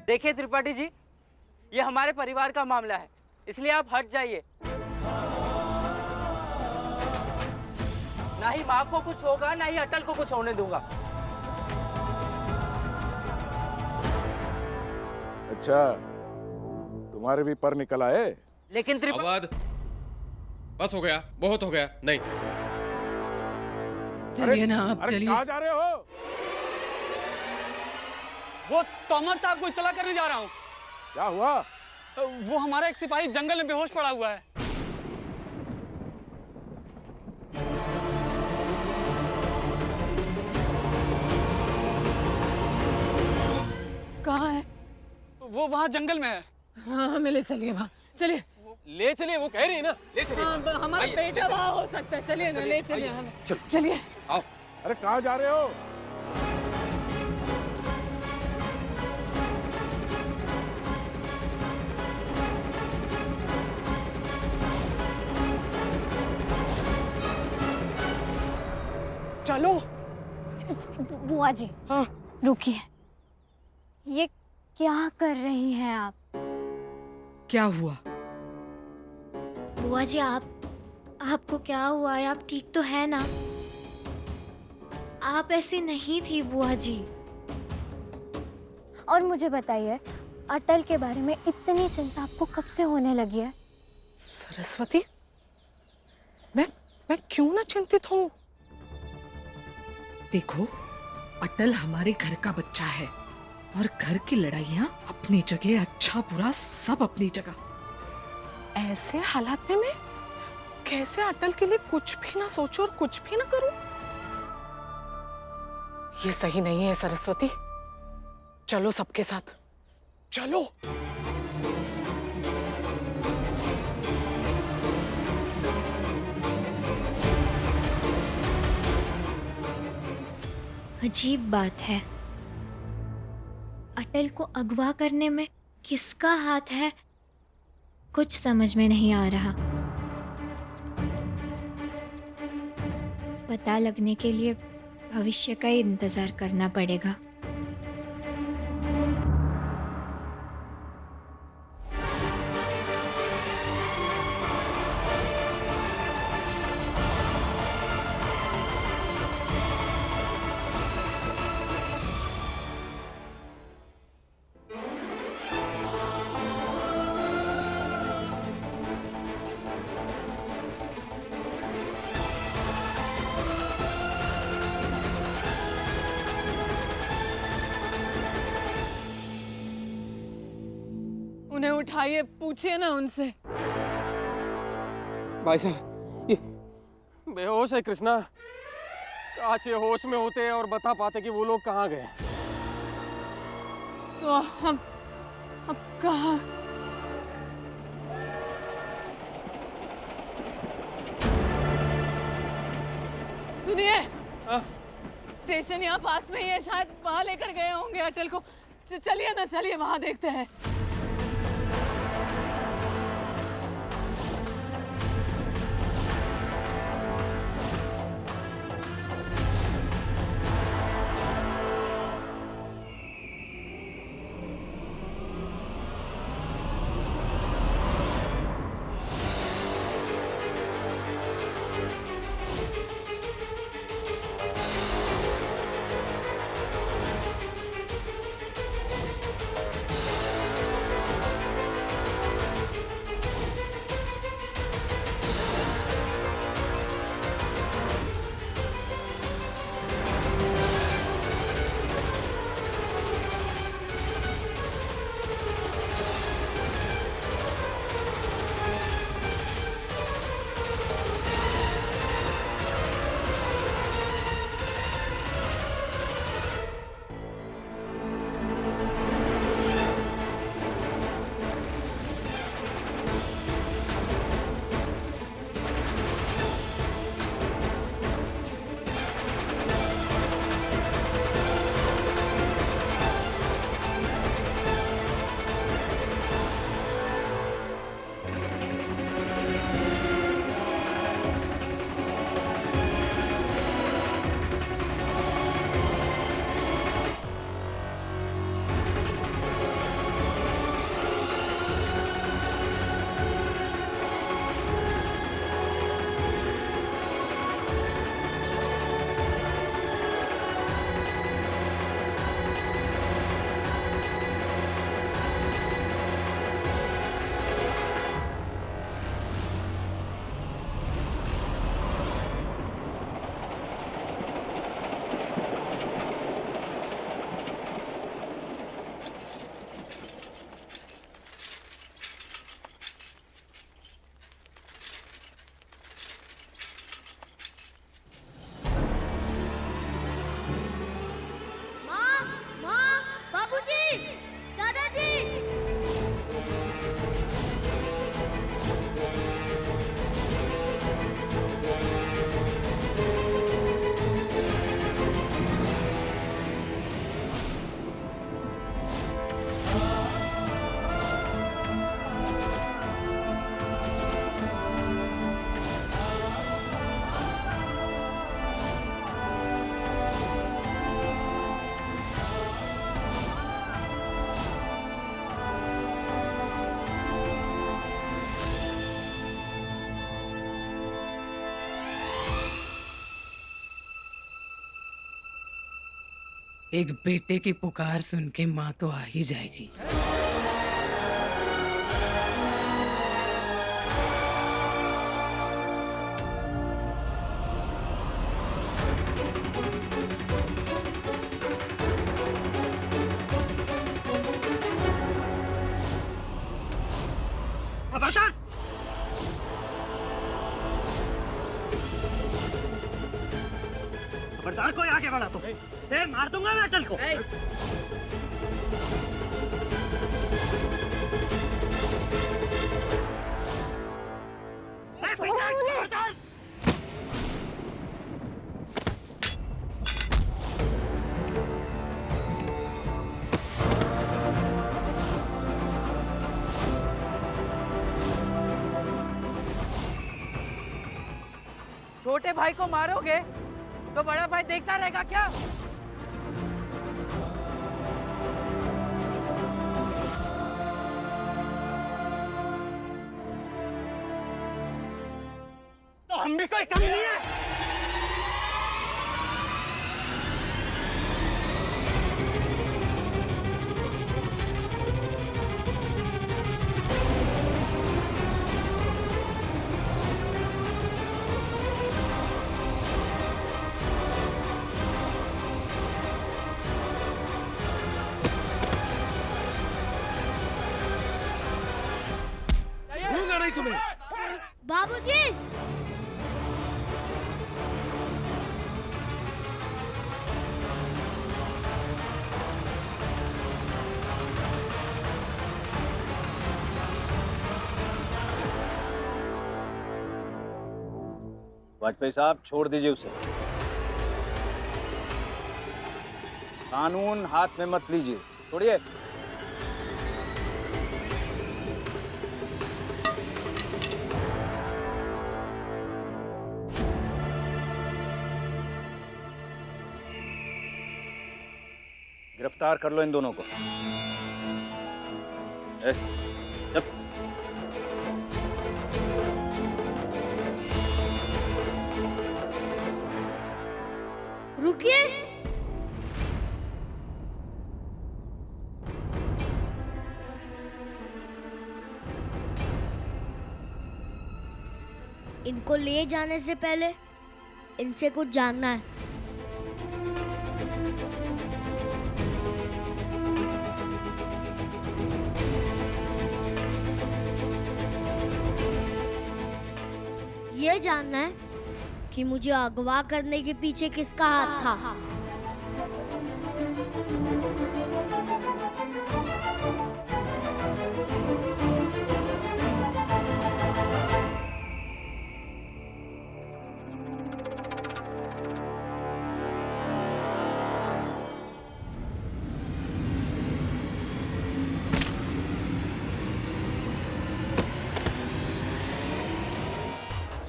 देखिए त्रिपाठी जी, ये हमारे परिवार का मामला है, इसलिए आप हट जाइए। ना ही माँ को कुछ होगा, ना ही अटल को कुछ होने दूंगा। अच्छा, तुम्हारे भी पर निकल आए। लेकिन अवध, बस हो गया, बहुत हो गया। नहीं, चलिए ना आप, अरे चलिए। कहाँ जा रहे हो? वो तोमर साहब को इत्तला करने जा रहा हूँ। क्या हुआ? वो हमारा एक सिपाही जंगल में बेहोश पड़ा हुआ है। कहाँ है? वो वहाँ जंगल में है। हाँ हमें ले चलिए वहाँ, चलिए। ले चलिए, वो कह रही है ना, ले चलिए। हाँ, हमारा आइए, बेटा वहाँ हो सकता है, चलिए ना, ले चलिए हमें। चलिए। आओ। अरे कहाँ जा रहे हो? चलो। बुआ जी, हाँ। रुकिए। ये क्या कर रही हैं आप? क्या हुआ? बुआ जी, आपको क्या हुआ है? आप ठीक तो है ना? आप ऐसी नहीं थी बुआ जी। और मुझे बताइए, अटल के बारे में इतनी चिंता आपको कब से होने लगी है? सरस्वती, मैं क्यों ना चिंतित हूँ? देखो, अटल हमारे घर का बच्चा है और घर की लड़ाइयाँ अपनी जगह, अच्छा बुरा सब अपनी जगह। ऐसे हालात में मैं कैसे अटल के लिए कुछ भी ना सोचूं और कुछ भी ना करूं? ये सही नहीं है सरस्वती। चलो सबके साथ, चलो। अजीब बात है, अटल को अगवा करने में किसका हाथ है, कुछ समझ में नहीं आ रहा। पता लगने के लिए भविष्य का ही इंतजार करना पड़ेगा। उन्हें उठाइए, पूछिए ना उनसे। भाई साहब, ये बेहोश है कृष्णा। काश ये होश में होते और बता पाते कि वो लोग कहाँ गए। तो हम अब कहाँ? सुनिए, स्टेशन यहाँ पास में ही है, शायद वहाँ लेकर गए होंगे अटल को। चलिए ना, चलिए वहाँ देखते हैं। एक बेटे की पुकार सुन के माँ तो आ ही जाएगी। खबरदार! खबरदार कोई आगे बढ़ा तो मार दूंगा मैं अटल को। खबरदार! छोटे भाई को मारोगे तो बड़ा भाई देखता रहेगा क्या? तो हम भी कोई कम नहीं है। नहीं तुम्हें। बाबूजी! वाजपेयी साहब छोड़ दीजिए उसे। कानून हाथ में मत लीजिए, छोड़िए। गिरफ्तार कर लो इन दोनों को। चल। रुकिए! इनको ले जाने से पहले इनसे कुछ जानना है। ये जानना है कि मुझे अगवा करने के पीछे किसका हाथ था।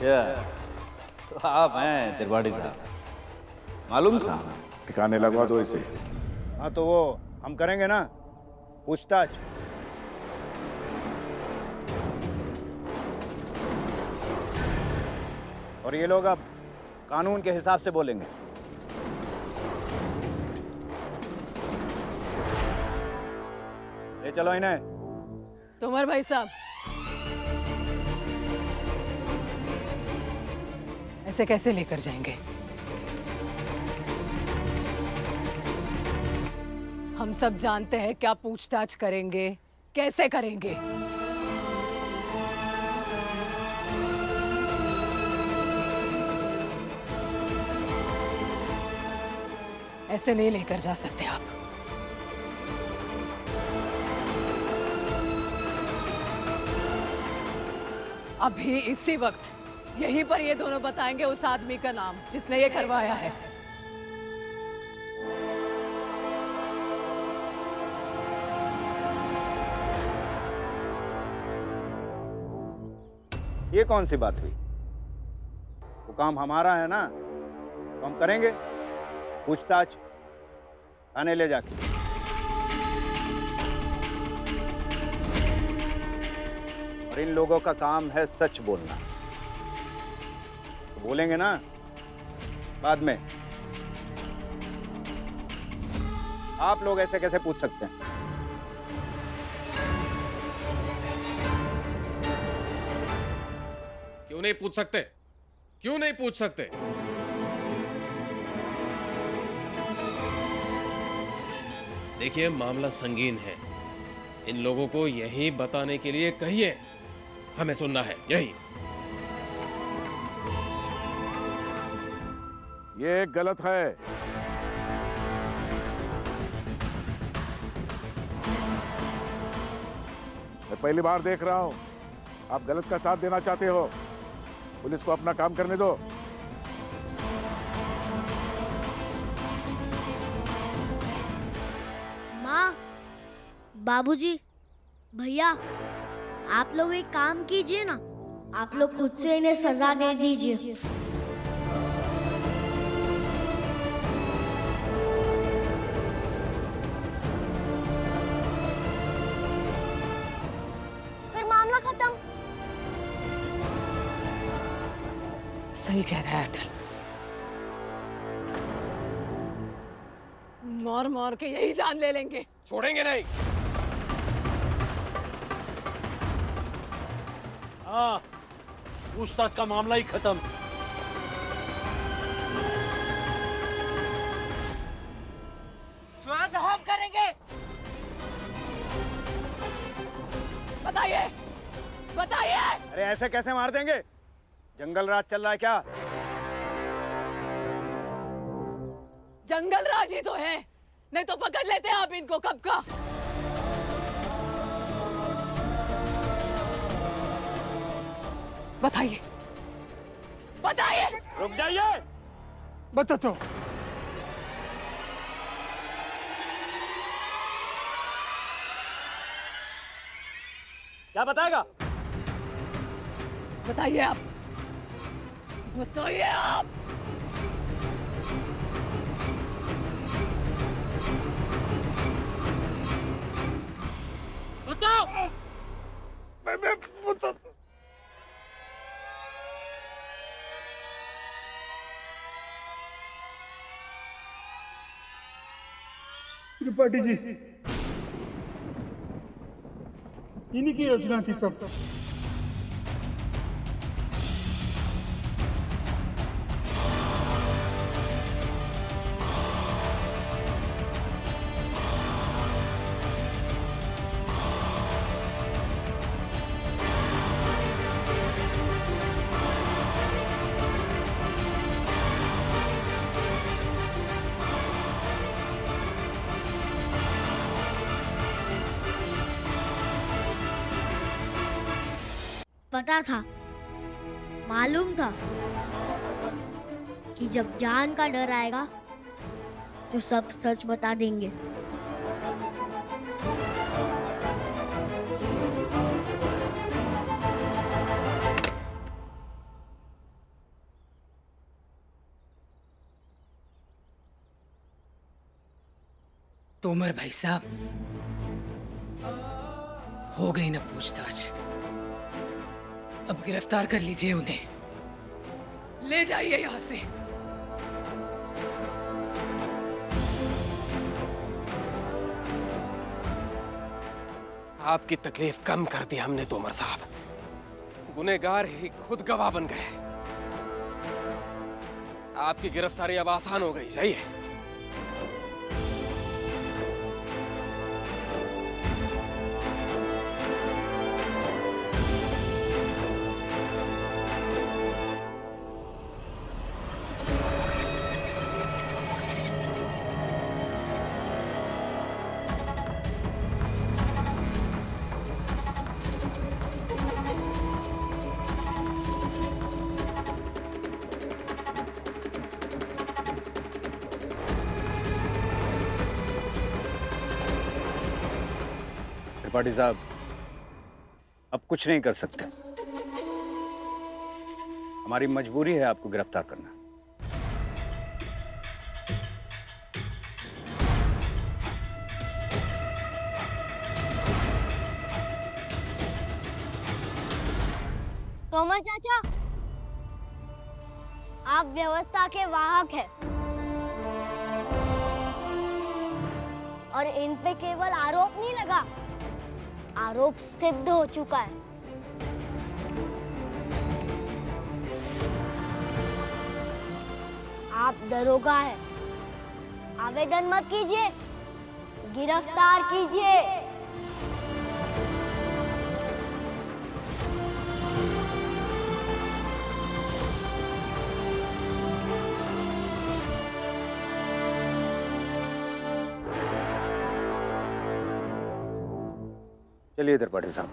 अच्छा, तो आप हैं त्रिपाठी साहब, मालूम था? ठिकाने लगवा दो इसे। हाँ तो वो हम करेंगे ना पूछताछ। और ये लोग अब कानून के हिसाब से बोलेंगे। ले चलो इन्हें। तोमर भाई साहब, ऐसे कैसे लेकर जाएंगे? हम सब जानते हैं क्या पूछताछ करेंगे, कैसे करेंगे। ऐसे नहीं लेकर जा सकते आप। अभी इसी वक्त यहीं पर ये दोनों बताएंगे उस आदमी का नाम जिसने ये करवाया है। ये कौन सी बात हुई? वो काम हमारा है ना, तो हम करेंगे पूछताछ थाने ले जाके। और इन लोगों का काम है सच बोलना, तो बोलेंगे ना बाद में। आप लोग ऐसे कैसे पूछ सकते हैं? क्यों नहीं पूछ सकते? क्यों नहीं पूछ सकते? देखिए, मामला संगीन है। इन लोगों को यही बताने के लिए कहिए। हमें सुनना है यही। ये गलत है। मैं पहली बार देख रहा हूं आप गलत का साथ देना चाहते हो। पुलिस को अपना काम करने दो। माँ, बाबूजी, भैया, आप लोग एक काम कीजिए ना, आप लोग खुद से इन्हें सजा दे दीजिए। फिर मामला खत्म। सही कह रहा है अटल। मार मार के यही जान ले लेंगे। छोड़ेंगे नहीं। हाँ, पूछताछ का मामला ही खत्म। स्वाद हम करेंगे। बताइए, बताइए। अरे ऐसे कैसे मार देंगे? जंगल राज चल रहा है क्या? जंगल राज ही तो है, नहीं तो पकड़ लेते आप इनको कब का। बताइए, बताइए। रुक जाइए। बता तो। क्या बताएगा? बताइए आप, बताइए आप। बताओ। मैं बता। त्रिपाठी जी, इन्हीं की योजना थी सब। पता था, मालूम था कि जब जान का डर आएगा तो सब सच बता देंगे। तोमर भाई साहब, हो गई ना पूछताछ। अब गिरफ्तार कर लीजिए उन्हें, ले जाइए यहां से। आपकी तकलीफ कम कर दी हमने तोमर साहब। गुनहगार ही खुद गवाह बन गए। आपकी गिरफ्तारी अब आसान हो गई। जाइए। त्रिपाठी साहब, अब कुछ नहीं कर सकते। हमारी मजबूरी है आपको गिरफ्तार करना। तोमर चाचा, आप व्यवस्था के वाहक हैं। और इन पे केवल आरोप नहीं लगा, आरोप सिद्ध हो चुका है। आप दरोगा है, आवेदन मत कीजिए, गिरफ्तार कीजिए। चलिए त्रिपाठी साहब।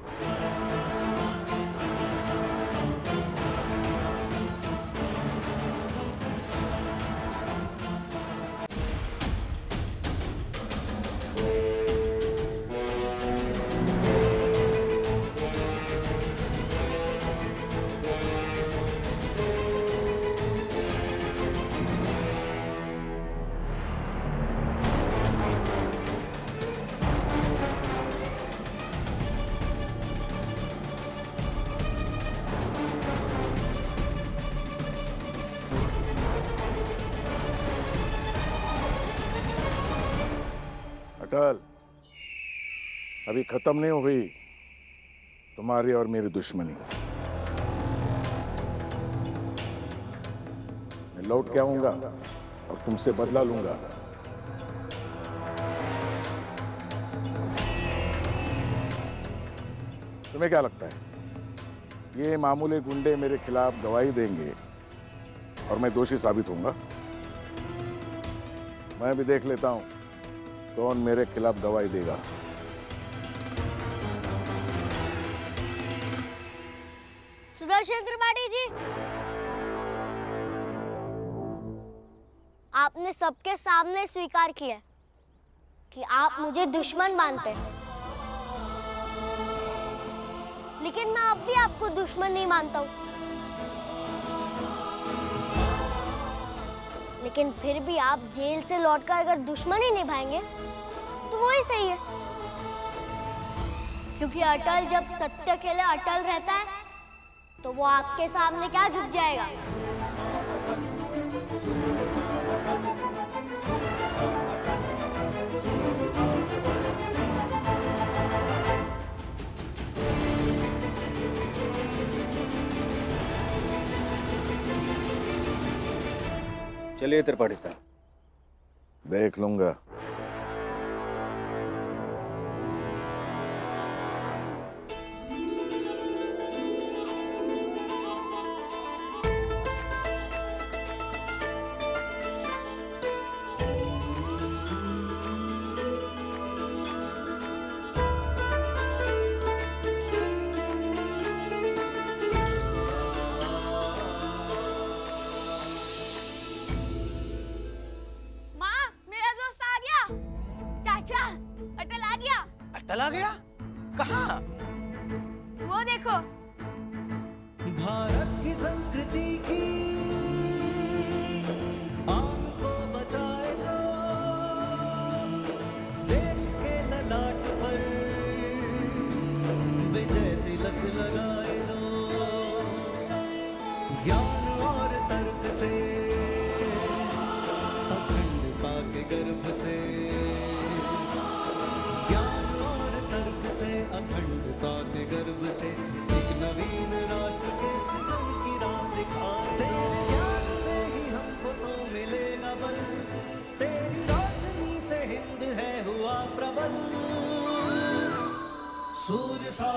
अटल, अभी खत्म नहीं हुई तुम्हारी और मेरी दुश्मनी। मैं लौट के आऊंगा और तुमसे बदला लूंगा। तुम्हें क्या लगता है ये मामूली गुंडे मेरे खिलाफ गवाही देंगे और मैं दोषी साबित होऊंगा? मैं भी देख लेता हूं कौन मेरे खिलाफ गवाही देगा। सुदर्शन त्रिपाठी जी, आपने सबके सामने स्वीकार किया कि आप मुझे दुश्मन मानते हैं, लेकिन मैं अब भी आपको दुश्मन नहीं मानता हूं। लेकिन फिर भी आप जेल से लौटकर अगर दुश्मनी निभाएंगे तो वही सही है, क्योंकि अटल जब सत्य के लिए अटल रहता है तो वो आपके सामने क्या झुक जाएगा। चलिए त्रिपाठी साहब। देख लूंगा। अटल आ गया? कहाँ? वो देखो। भारत की संस्कृति की आन को बचाए जो, देश के ललाट पर विजय तिलक लगाए जो, ज्ञान और तर्क से अखंडता के गर्भ से, अखंडता के गर्भ से एक नवीन राष्ट्र के सृजन की राह दिखाए। तेरे ज्ञान से ही हमको तो मिलेगा बल, तेरी रोशनी से हिंद है हुआ प्रबल। सूर्य सा